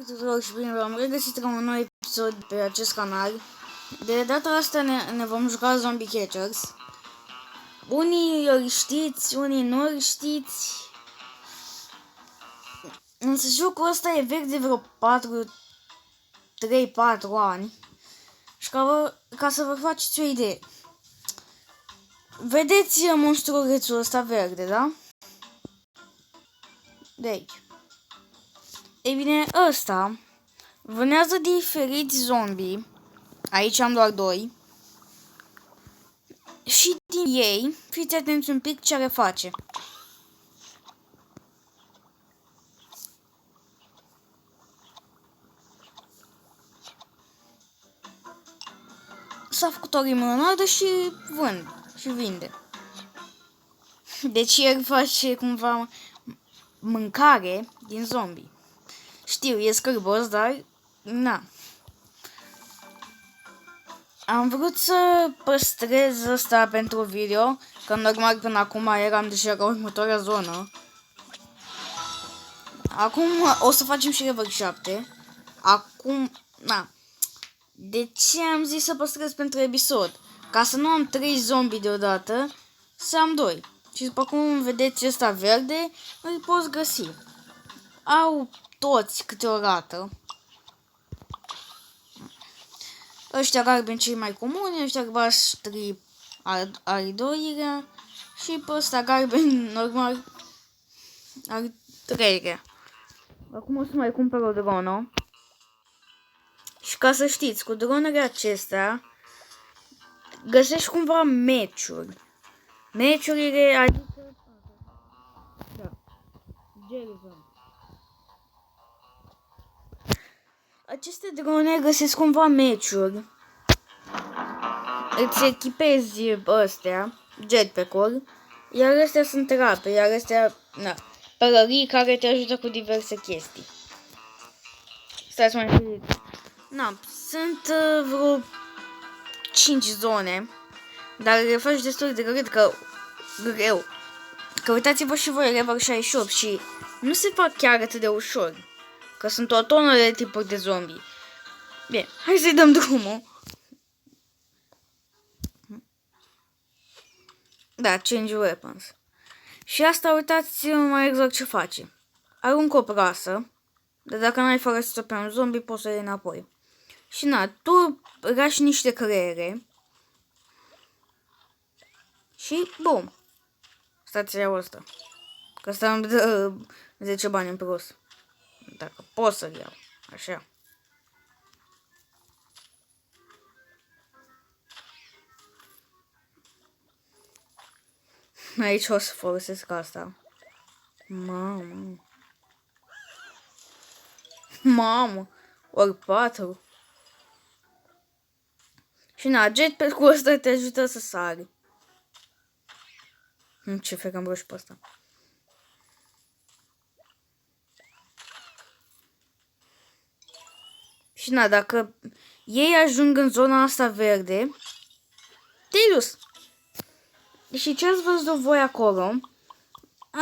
Tuturor și bine v-am regăsit la un nou episod pe acest canal. De data asta ne vom juca Zombie Catchers. Unii îl știți, unii nu îl știți. Însă jocul ăsta e vechi de vreo 3-4 ani. Și ca să vă faceți o idee. Vedeți monstruorețul ăsta verde, da? De aici. Ei bine, ăsta vânează diferiți zombie. Aici am doar 2. Și din ei, fiți atenți un pic ce le face. S-a făcut o limonadă și vinde. Deci el face cumva mâncare din zombie. Știu, e scârbos, dar na. Am vrut să păstrez asta pentru video, că normal până acum eram deja la următoarea zonă. Acum o să facem și level 7. Acum, na. De ce am zis să păstrez pentru episod? Ca să nu am 3 zombie deodată, să am 2. Și după cum vedeți ăsta verde, îl poți găsi. Au toți câteodată. Ăștia galbeni cei mai comuni, ăștia albaștri al doilea și pe ăsta galbeni normal al treilea. Acum o să mai cumpăr o dronă. Și ca să știți, cu dronele acestea găsești cumva meciuri. Meciurile, adică... Da. Gerson. Aceste drone găsesc cumva meciuri. Îți echipezi astea, jetpack-uri, iar astea sunt rape, iar astea, na, pălării care te ajută cu diverse chestii. Stați mai știți. Na, sunt vreo 5 zone, dar le faci destul de greu. Că uitați-vă și voi level 68 și nu se fac chiar atât de ușor. Că sunt o tonă de tipuri de zombie. Bine, hai să-i dăm drumul. Da, change weapons. Și asta, uitați mai exact ce face. Aruncă o prasă, dar dacă n-ai folosit-o pe un zombie, poți să iei înapoi. Și na, tu lași niște creiere. Și bum. Stați iau ăsta. Că ăsta îmi dă 10 bani în plus. Dacă pot să-l iau. Așa. Aici o să folosesc asta. Mamă. Ori 4. Și na, jetpack-ul ăsta te ajută să sari. Ce fec am vrut și pe ăsta. Și na, dacă ei ajung în zona asta verde, te-ai dus. Și ce ați văzut voi acolo,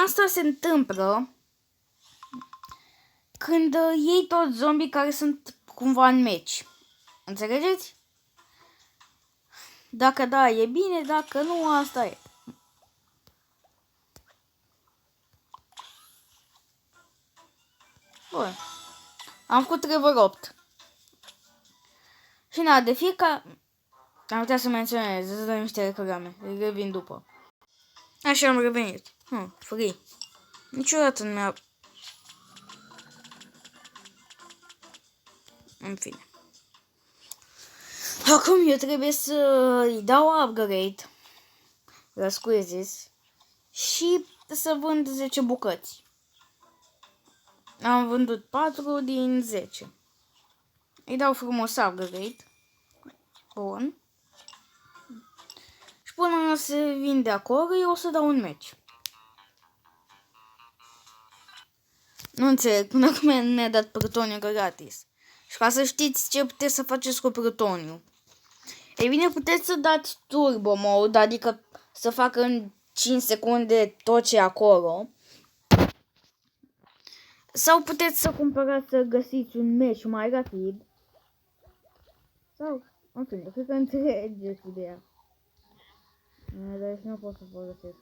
asta se întâmplă când iei toți zombie care sunt cumva în meci. Înțelegeți? Dacă da, e bine, dacă nu, asta e. Bun. Am făcut level 8. Și na, de fiecare... Am uitat să menționez, îți dau niște reclame, le revin după. Așa am revenit. Free. Niciodată nu mi-a... În fine. Acum eu trebuie să îi dau upgrade la squeezes și să vând 10 bucăți. Am vândut 4 din 10. Îi dau frumos upgrade. Bun. Și până se vinde acolo, eu o să dau un meci. Nu înțeleg, până acum ne-a dat plutoniu gratis. Și ca să știți ce puteți să faceți cu plutoniu. Ei bine, puteți să dați turbo mode, adică să facă în 5 secunde tot ce e acolo. Sau puteți să cumpărați, să găsiți un meci mai rapid. Sau, în fine, cred că înțelegeți ideea. Dar nu pot să folosesc.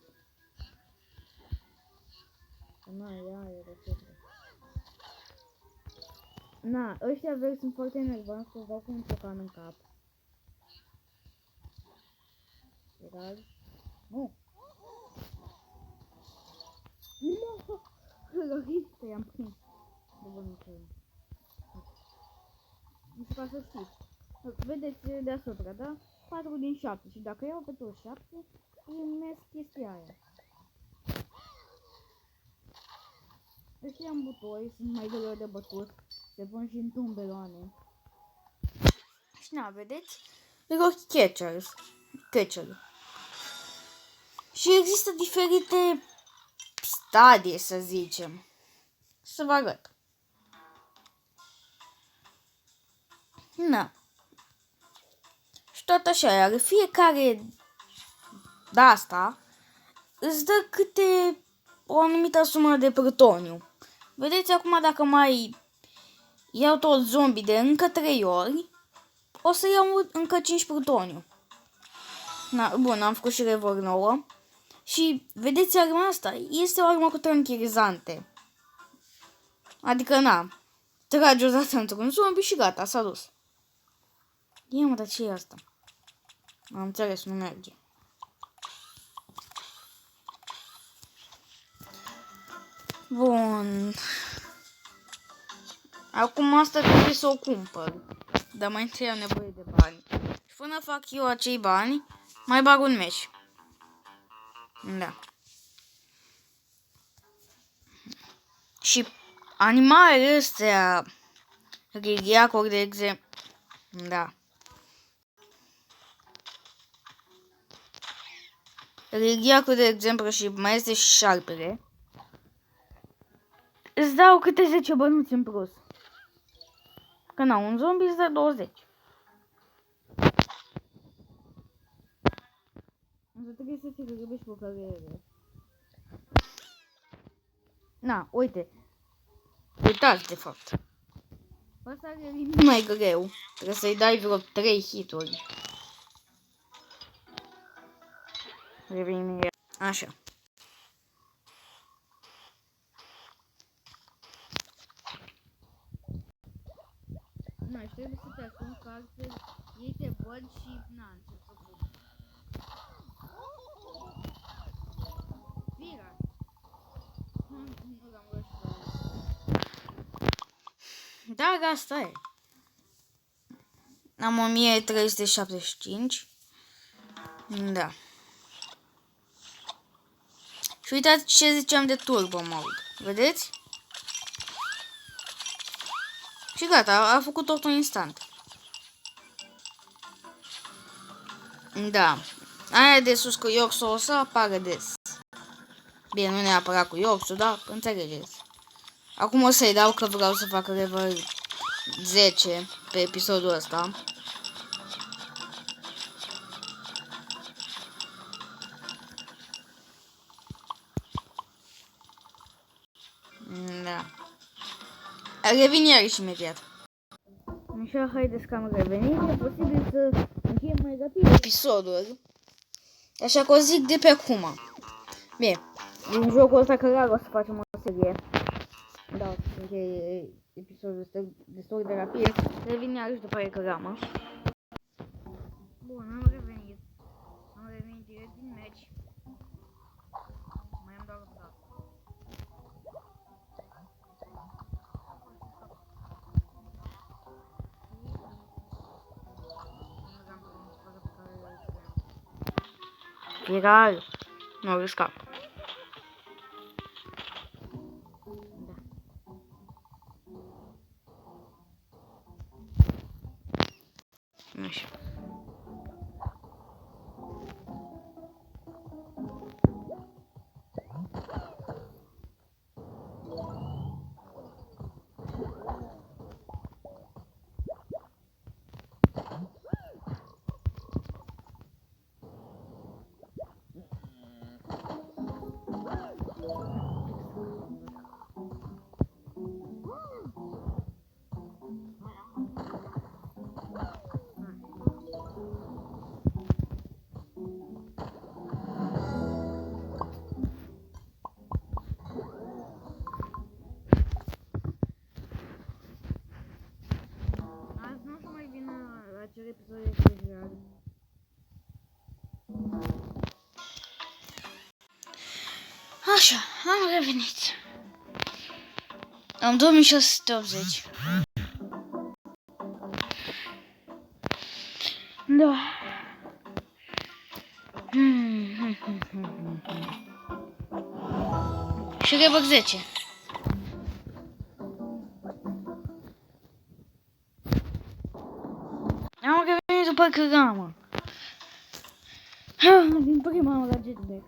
E rețetă. Na, ăștia verzi sunt foarte enervanți, că îți dau cu un ciocan în cap. Egal. Nu! Nu! Loriste, i-am prins. De bănuțel. Nu știu ca să știți. Vedeți deasupra, da? 4 din 7. Și dacă iau pe toți 7, primesc chestia aia. Ăștia în butoi sunt mai greu de bătut. Se pun și în tumbeloane. Și na, vedeți? Rock catcher. Și există diferite stadii, să zicem. Să vă arăt. Na. Și tot așa, iar fiecare de asta îți dă câte o anumită sumă de plutoniu. Vedeți acum, dacă mai iau tot zombie de încă 3 ori, o să iau încă 5 plutoniu. Na, bun, am făcut și revor nouă. Și vedeți, arma asta este o armă cu tranquilizante. Adică, na, tragi odată într-un zombie și gata, s-a dus. Ia mă, dar ce e asta? Am înțeles, nu merge. Bun. Acum asta trebuie să o cumpăr. Dar mai întâi am nevoie de bani. Și până fac eu acei bani, mai bag un meci. Da. Și animalele astea, Rigiacor, de exemplu. Da. Rigiacor, de exemplu, și mai este și șarpele. Îți dau câte 10 bănuți în plus. Că na, un zombie îți dă 20. Însă trebuie să ți găbești cu carierele. Na, uite. Uitați, de fapt. Asta e mult mai greu. Trebuie să-i dai vreo 3 hituri. Revenim. Așa. Na, și trebuie să te ascunzi, că altfel ei te văd și na, încep să cum. Vira! Nu l-am rășit. Da, asta e. Am 1375. Da. Și uitați ce ziceam de turbo mode. Vedeți? Și gata, a făcut totul instant. Da. Aia de sus cu Yorksu o să apară des. Bine, nu neapărat cu Yorksu, dar înțelegeți. Acum o să-i dau, că vreau să fac level 10 pe episodul ăsta. Da. Revin iarăși imediat. Așa, haideți că am revenit. E posibil să încheiem mai rapid episodul. Așa că o zic de pe acum. Bine, din jocul ăsta clar o să facem o serie. Da, o să încheie episodul ăsta destul de rapid. Revin iarăși după reclamă. Bun, am revenit. Am revenit direct din meci. Mai am doar o dată. Egal. Nu riscap. Da. Așa. episod este real. Așa, am revenit. Am 2680. Da. Și revoc 10. Am revenit după căgamă. Din prima am la jetpack.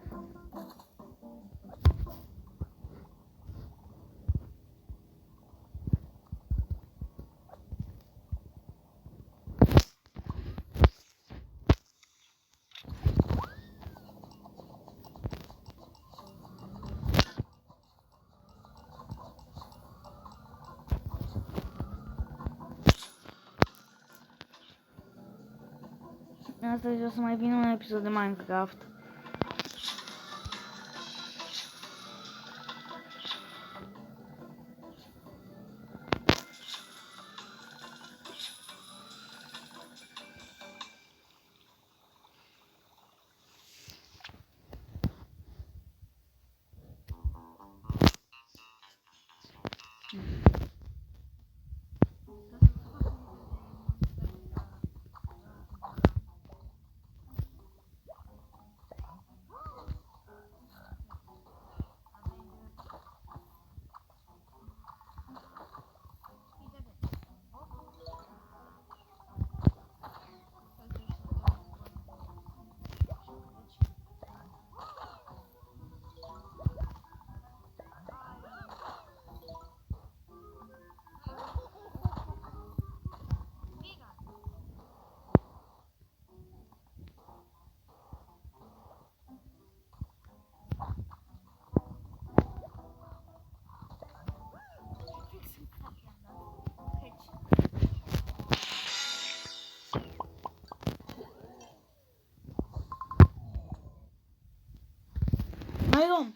Astăzi o să mai vină un episod de Minecraft. Mai luăm!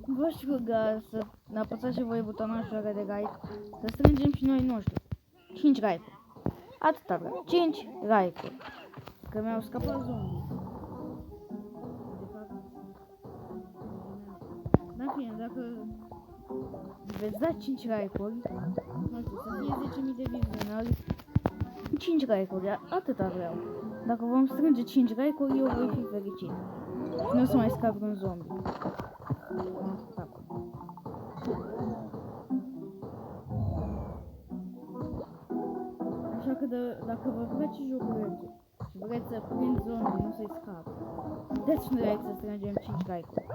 Vă știu că să apăsați și voi butonul așa de like, să strângem și noi, nu știu, 5 like-uri. Atâta vreau, 5 like-uri. Că mi-au scăpat zombie. Dar fine, dacă veți da 5 like-uri, nu știu, să fie 10.000 de vizionari, 5 like-uri, atâta vreau. Dacă vom strânge 5 like-uri, eu voi fi fericit. Și nu o să mai scap un zombie. Așa că dacă vă place jocurile și vreți să prind zombie, nu să-i scap, dați un like să strângem 5 like-uri.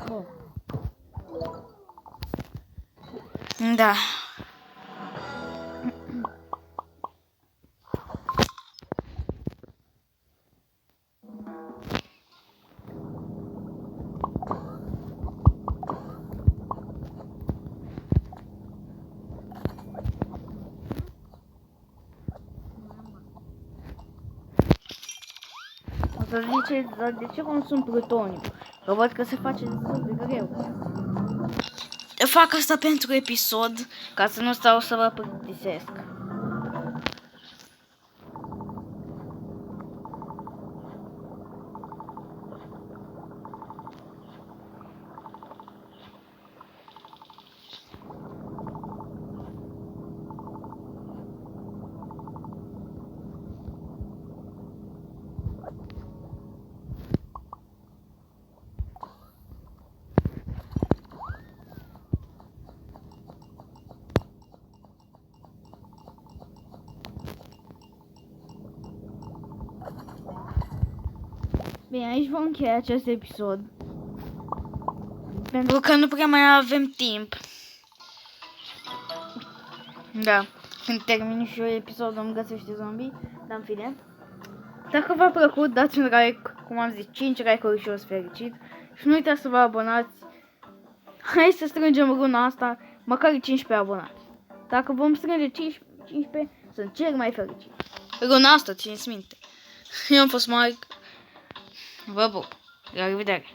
Bun. Da. O să ziceți, dar de ce consum plutoniu? Că văd că se face destul de greu. Eu fac asta pentru episod, ca să nu stau să vă plictisesc. Bine, aici vom încheia acest episod. Pentru că nu prea mai avem timp. Da, când termin și eu episodul îmi găsește zombie, dar în fine. Dacă v-a plăcut, dați un like, cum am zis, 5 like-uri și eu sunt fericit. Și nu uitați să vă abonați. Hai să strângem luna asta, măcar 15 abonați. Dacă vom strânge 15, sunt cel mai fericit. Luna asta, țineți minte. Eu am fost Mike. Vă pup. La revedere.